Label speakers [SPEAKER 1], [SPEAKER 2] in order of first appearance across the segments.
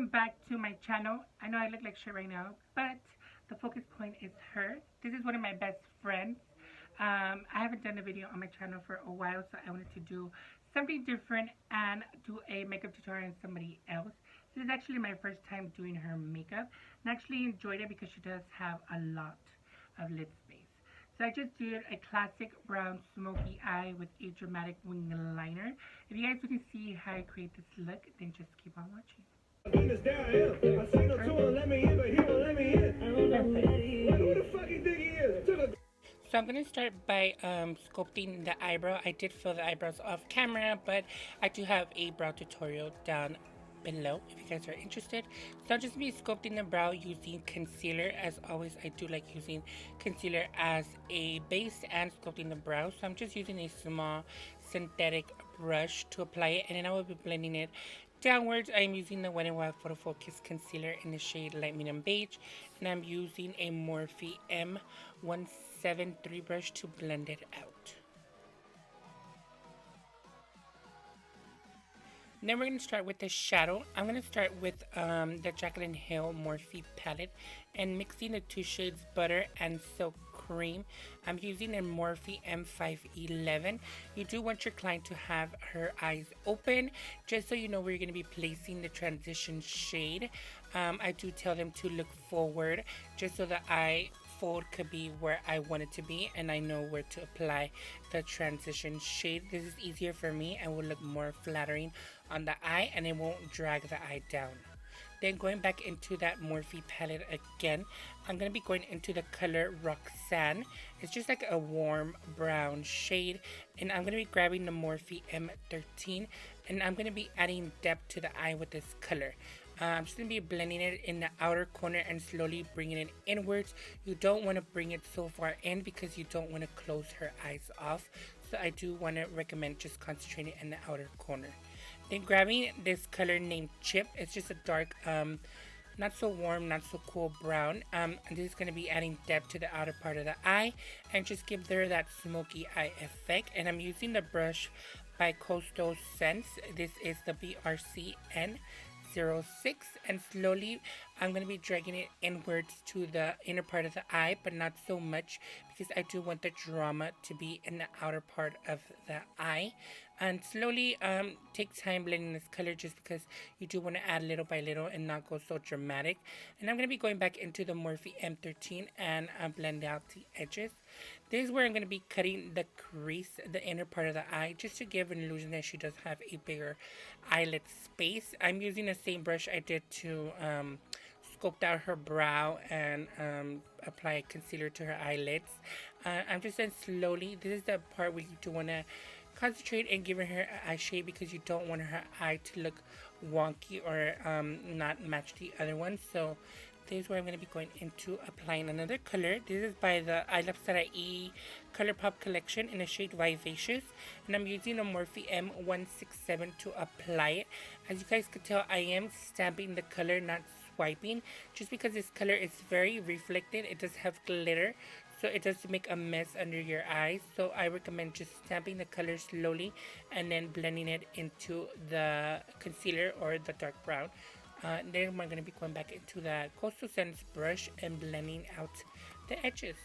[SPEAKER 1] welcome back to my channel. I know I look like shit right now, but the focus point is her. This is one of my best friends. I haven't done a video on my channel for a while, so I wanted to do something different and do a makeup tutorial on somebody else. This is actually my first time doing her makeup, and I actually enjoyed it because she does have a lot of lip space. So I just did a classic brown smoky eye with a dramatic wing liner. If you guys want to see how I create this look, then just keep on watching. So I'm going to start by sculpting the eyebrow. I did fill the eyebrows off camera, but I do have a brow tutorial down below if you guys are interested. So I'll just be sculpting the brow using concealer. As always, I do like using concealer as a base and sculpting the brow. So I'm just using a small synthetic brush to apply it, and then I will be blending it downwards. I'm using the Wet n Wild Photo Focus Concealer in the shade Light Medium Beige, and I'm using a Morphe M173 brush to blend it out. Then we're going to start with the shadow. I'm going to start with the Jaclyn Hill Morphe palette and mixing the two shades Butter and Silk Cream. I'm using a Morphe M511. You do want your client to have her eyes open, just so you know where you're going to be placing the transition shade. I do tell them to look forward, just so the eye fold could be where I want it to be, and I know where to apply the transition shade. This is easier for me and will look more flattering on the eye, and it won't drag the eye down. Then going back into that Morphe palette again, I'm going to be going into the color Roxanne. It's just like a warm brown shade, and I'm going to be grabbing the Morphe M13, and I'm going to be adding depth to the eye with this color. I'm just going to be blending it in the outer corner and slowly bringing it inwards. You don't want to bring it so far in because you don't want to close her eyes off. So I do want to recommend just concentrating in the outer corner. Then grabbing this color named Chip. It's just a dark, not so warm, not so cool brown. And this is going to be adding depth to the outer part of the eye and just give her that smoky eye effect. And I'm using the brush by Coastal Scents. This is the BRCN 06, and slowly I'm going to be dragging it inwards to the inner part of the eye, but not so much because I do want the drama to be in the outer part of the eye. And slowly take time blending this color, just because you do want to add little by little and not go so dramatic. And I'm going to be going back into the Morphe M13 and blend out the edges. This is where I'm going to be cutting the crease, the inner part of the eye, just to give an illusion that she does have a bigger eyelid space. I'm using the same brush I did to sculpt out her brow and apply concealer to her eyelids. I'm just then slowly, this is the part where you do want to concentrate and give her an eye shade, because you don't want her eye to look wonky or not match the other one. So this is where I'm going to be going into applying another color. This is by the I Love Sarai ColourPop collection in the shade Vivacious, and I'm using a Morphe M167 to apply it. As you guys could tell, I am stamping the color, not swiping, just because this color is very reflected. It does have glitter, so it does make a mess under your eyes. So I recommend just stamping the color slowly and then blending it into the concealer or the dark brown. Then we're going to be going back into the Coastal Scents brush and blending out the edges.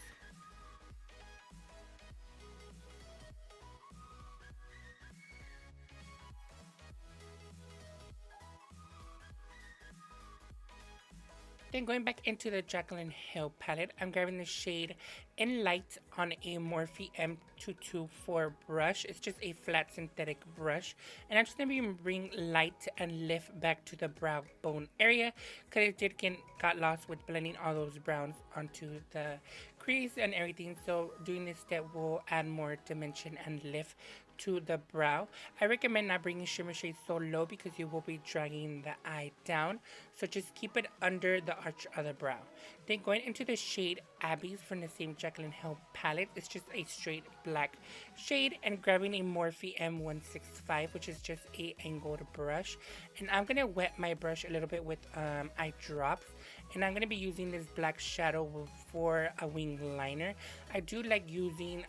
[SPEAKER 1] Then going back into the Jaclyn Hill palette, I'm grabbing the shade In Light on a Morphe M224 brush. It's just a flat synthetic brush. And I'm just going to be bringing light and lift back to the brow bone area, because it did got lost with blending all those browns onto the crease and everything. So doing this step will add more dimension and lift to the brow. I recommend not bringing shimmer shades so low because you will be dragging the eye down. So just keep it under the arch of the brow. Then going into the shade Abby's from the same Jaclyn Hill palette. It's just a straight black shade, and grabbing a Morphe M165, which is just a angled brush. And I'm going to wet my brush a little bit with eye drops. And I'm going to be using this black shadow for a wing liner. I do like using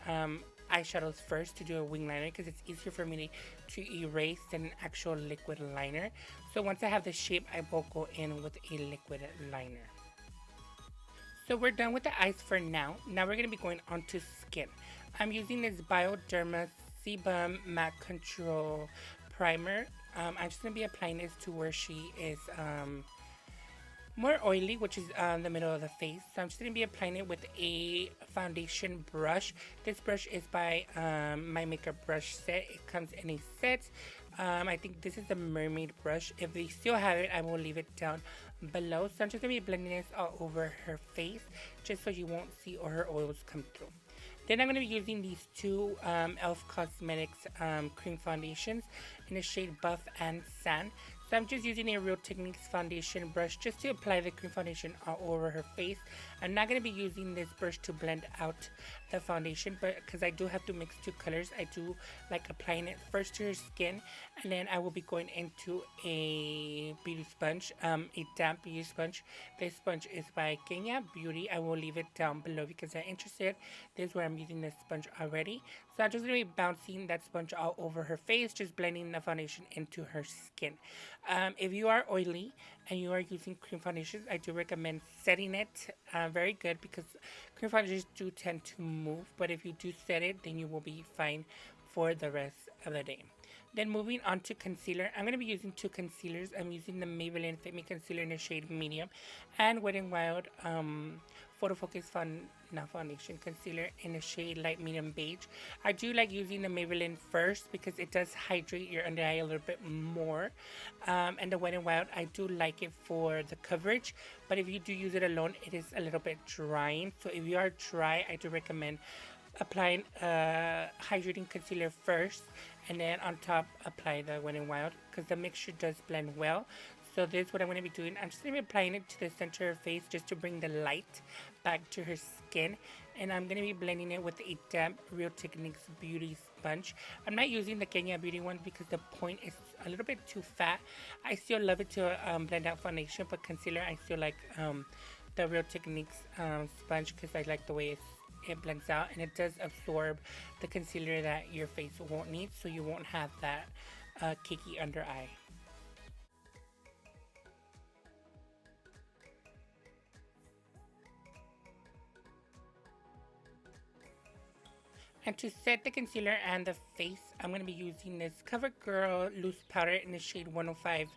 [SPEAKER 1] eyeshadows first to do a wing liner because it's easier for me to erase than an actual liquid liner. So once I have the shape, I will go in with a liquid liner. So we're done with the eyes for now. Now we're going to be going on to skin. I'm using this Bioderma Sebum Matte Control Primer. I'm just going to be applying this to where she is more oily, which is the middle of the face. So I'm just going to be applying it with a foundation brush. This brush is by my makeup brush set. It comes in a set. I think this is the mermaid brush. If they still have it, I will leave it down below. So I'm just going to be blending this all over her face just so you won't see all her oils come through. Then I'm going to be using these two e.l.f. Cosmetics cream foundations in the shade Buff and Sand. So I'm just using a Real Techniques foundation brush just to apply the cream foundation all over her face. I'm not going to be using this brush to blend out the foundation, but because I do have to mix two colors, I do like applying it first to her skin, and then I will be going into a beauty sponge, a damp beauty sponge. This sponge is by Kenya Beauty. I will leave it down below because I'm interested. This is where I'm using this sponge already. So I'm just going to be bouncing that sponge all over her face, just blending the foundation into her skin. If you are oily and you are using cream foundations, I do recommend setting it very good because cream foundations do tend to move. But if you do set it, then you will be fine for the rest of the day. Then moving on to concealer, I'm going to be using two concealers. I'm using the Maybelline Fit Me Concealer in the shade Medium and Wet n Wild Photo Focus Foundation Concealer in the shade Light Medium Beige. I do like using the Maybelline first because it does hydrate your under eye a little bit more. And the Wet n Wild, I do like it for the coverage, but if you do use it alone, it is a little bit drying. So if you are dry, I do recommend applying hydrating concealer first and then on top apply the Wet n Wild because the mixture does blend well. So this is what I'm going to be doing. I'm just going to be applying it to the center of her face just to bring the light back to her skin. And I'm going to be blending it with a damp Real Techniques Beauty sponge. I'm not using the Kenya Beauty one because the point is a little bit too fat. I still love it to blend out foundation, but concealer I still like the Real Techniques sponge because I like the way it blends out and it does absorb the concealer that your face won't need, so you won't have that cakey under eye. And to set the concealer and the face, I'm going to be using this CoverGirl Loose Powder in the shade 105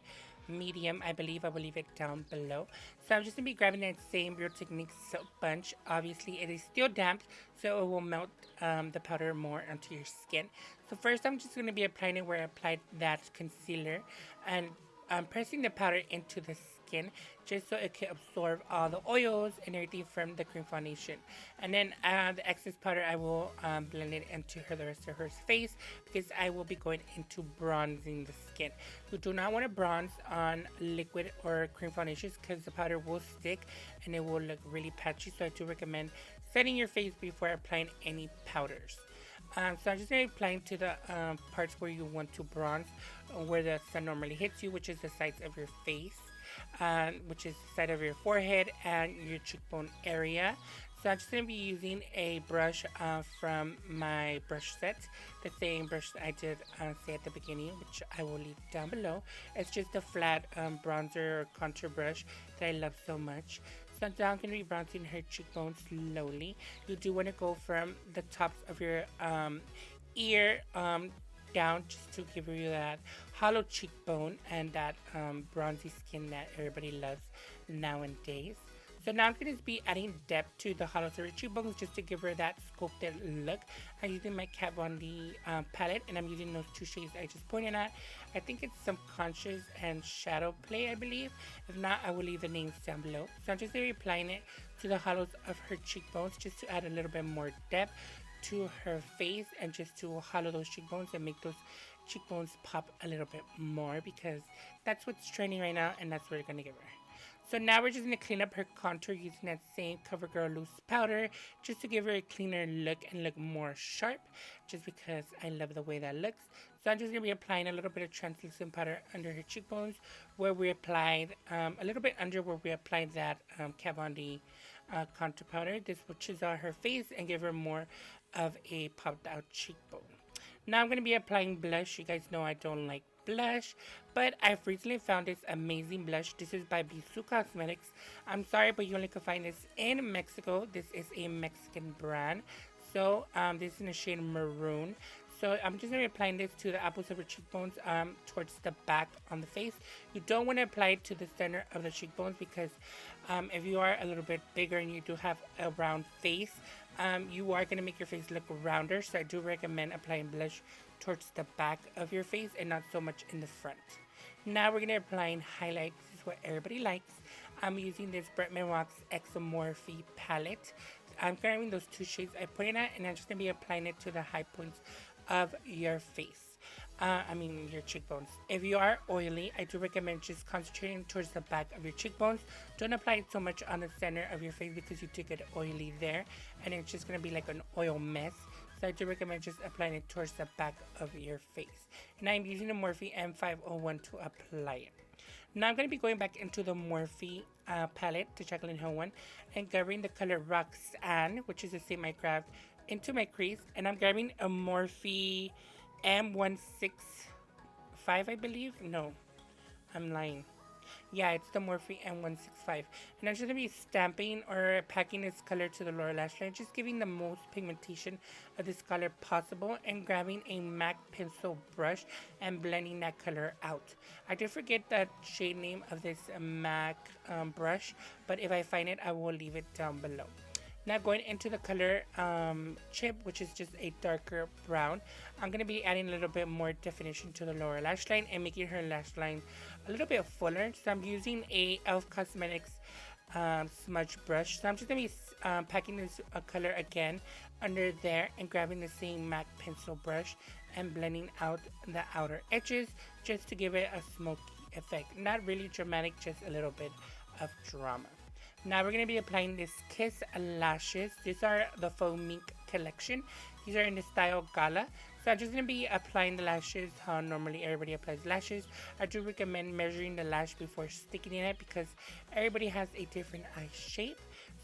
[SPEAKER 1] Medium. I believe I will leave it down below. So I'm just going to be grabbing that same Real Techniques soap sponge. Obviously, it is still damp, so it will melt the powder more onto your skin. So first, I'm just going to be applying it where I applied that concealer. And I'm pressing the powder into the skin just so it can absorb all the oils and everything from the cream foundation. And then the excess powder I will blend it into the rest of her face because I will be going into bronzing the skin. You do not want to bronze on liquid or cream foundations because the powder will stick and it will look really patchy. So I do recommend setting your face before applying any powders. So I'm just going to be applying to the parts where you want to bronze, where the sun normally hits you, which is the sides of your face, which is the side of your forehead and your cheekbone area. So I'm just going to be using a brush from my brush set, the same brush that I did say at the beginning, which I will leave down below. It's just a flat bronzer or contour brush that I love so much. So now I'm going to be bronzing her cheekbones slowly. You do want to go from the tops of your ear down just to give you that hollow cheekbone and that bronzy skin that everybody loves nowadays. So now I'm going to be adding depth to the hollows of her cheekbones just to give her that sculpted look. I'm using my Kat Von D palette and I'm using those two shades I just pointed at. I think it's Subconscious and Shadow Play, I believe. If not, I will leave the names down below. So I'm just going to be applying it to the hollows of her cheekbones just to add a little bit more depth to her face and just to hollow those cheekbones and make those cheekbones pop a little bit more because that's what's trending right now and that's what we're going to give her. So now we're just going to clean up her contour using that same CoverGirl loose powder just to give her a cleaner look and look more sharp, just because I love the way that looks. So I'm just going to be applying a little bit of translucent powder under her cheekbones where we applied, a little bit under where we applied that Kat Von D contour powder. This will chisel out her face and give her more of a popped out cheekbone. Now I'm going to be applying blush. You guys know I don't like blush, but I've recently found this amazing blush. This is by Bisou Cosmetics. I'm sorry, but you only can find this in Mexico. This is a Mexican brand. So this is in the shade Maroon. So I'm just going to be applying this to the apples of your cheekbones, towards the back on the face. You don't want to apply it to the center of the cheekbones because if you are a little bit bigger and you do have a round face, you are going to make your face look rounder. So I do recommend applying blush towards the back of your face and not so much in the front. Now we're going to be applying highlight. This is what everybody likes. I'm using this Bretman Rocks Exomorphe palette. I'm grabbing those two shades I put in it, and I'm just going to be applying it to the high points of your face. Your cheekbones. If you are oily, I do recommend just concentrating towards the back of your cheekbones. Don't apply it so much on the center of your face because you do get oily there, and it's just going to be like an oil mess. So I do recommend just applying it towards the back of your face. And I'm using the Morphe M501 to apply it. Now I'm going to be going back into the Morphe palette, the Jaclyn Hill one, and grabbing the color Roxanne, which is the same I grabbed, into my crease. And I'm grabbing a Morphe M165, I believe. No, I'm lying. Yeah, it's the Morphe M165. And I'm just going to be stamping or packing this color to the lower lash line, just giving the most pigmentation of this color possible, and grabbing a MAC pencil brush and blending that color out. I did forget the shade name of this MAC brush, but if I find it, I will leave it down below. Now going into the color Chip, which is just a darker brown, I'm going to be adding a little bit more definition to the lower lash line and making her lash line a little bit fuller. So I'm using a e.l.f. Cosmetics smudge brush. So I'm just going to be packing this color again under there and grabbing the same MAC pencil brush and blending out the outer edges just to give it a smoky effect. Not really dramatic, just a little bit of drama. Now we're going to be applying this Kiss lashes. These are the Faux Mink collection. These are in the style Gala. So I'm just going to be applying the lashes how normally everybody applies lashes. I do recommend measuring the lash before sticking in it because everybody has a different eye shape.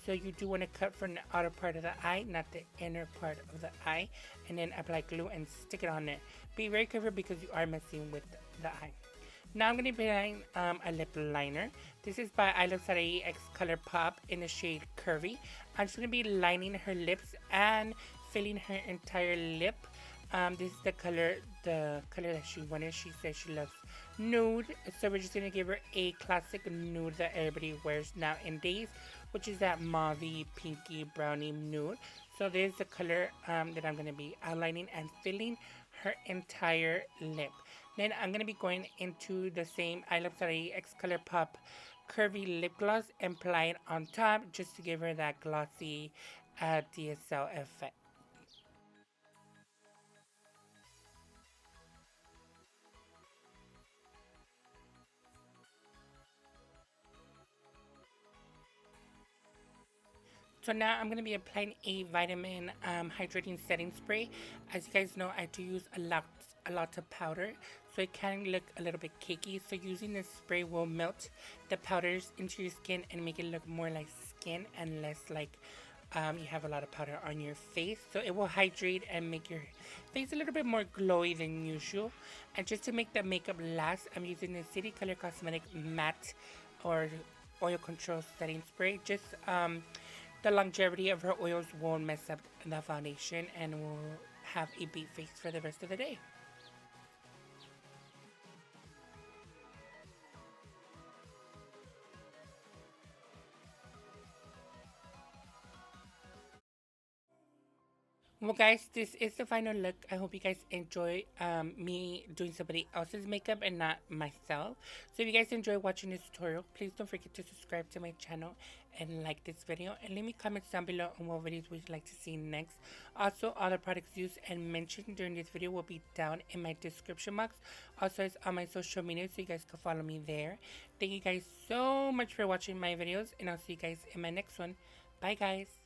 [SPEAKER 1] So you do want to cut from the outer part of the eye, not the inner part of the eye. And then apply glue and stick it on there. Be very careful because you are messing with the eye. Now I'm going to be applying a lip liner. This is by I Love Sarai X Color Pop in the shade Curvy. I'm just going to be lining her lips and filling her entire lip. This is the color that she wanted. She said she loves nude. So we're just going to give her a classic nude that everybody wears nowadays, which is that mauvey, pinky, brownie nude. So this is the color that I'm going to be outlining and filling her entire lip. Then I'm going to be going into the same I Love Sarai X Color Pop Curvy Lip Gloss and apply it on top just to give her that glossy DSL effect. So now I'm going to be applying a vitamin hydrating setting spray. As you guys know, I do use a lot of powder, so it can look a little bit cakey. So using this spray will melt the powders into your skin and make it look more like skin and less like you have a lot of powder on your face. So it will hydrate and make your face a little bit more glowy than usual. And just to make the makeup last, I'm using the City Color Cosmetic Matte or Oil Control Setting Spray. Just the longevity of her oils won't mess up the foundation and will have a beat face for the rest of the day. Well, guys, this is the final look. I hope you guys enjoy me doing somebody else's makeup and not myself. So if you guys enjoy watching this tutorial, please don't forget to subscribe to my channel and like this video, and leave me comments down below on what videos would you like to see next. Also, all the products used and mentioned during this video will be down in my description box. Also, it's on my social media, so you guys can follow me there. Thank you guys so much for watching my videos, and I'll see you guys in my next one. Bye guys.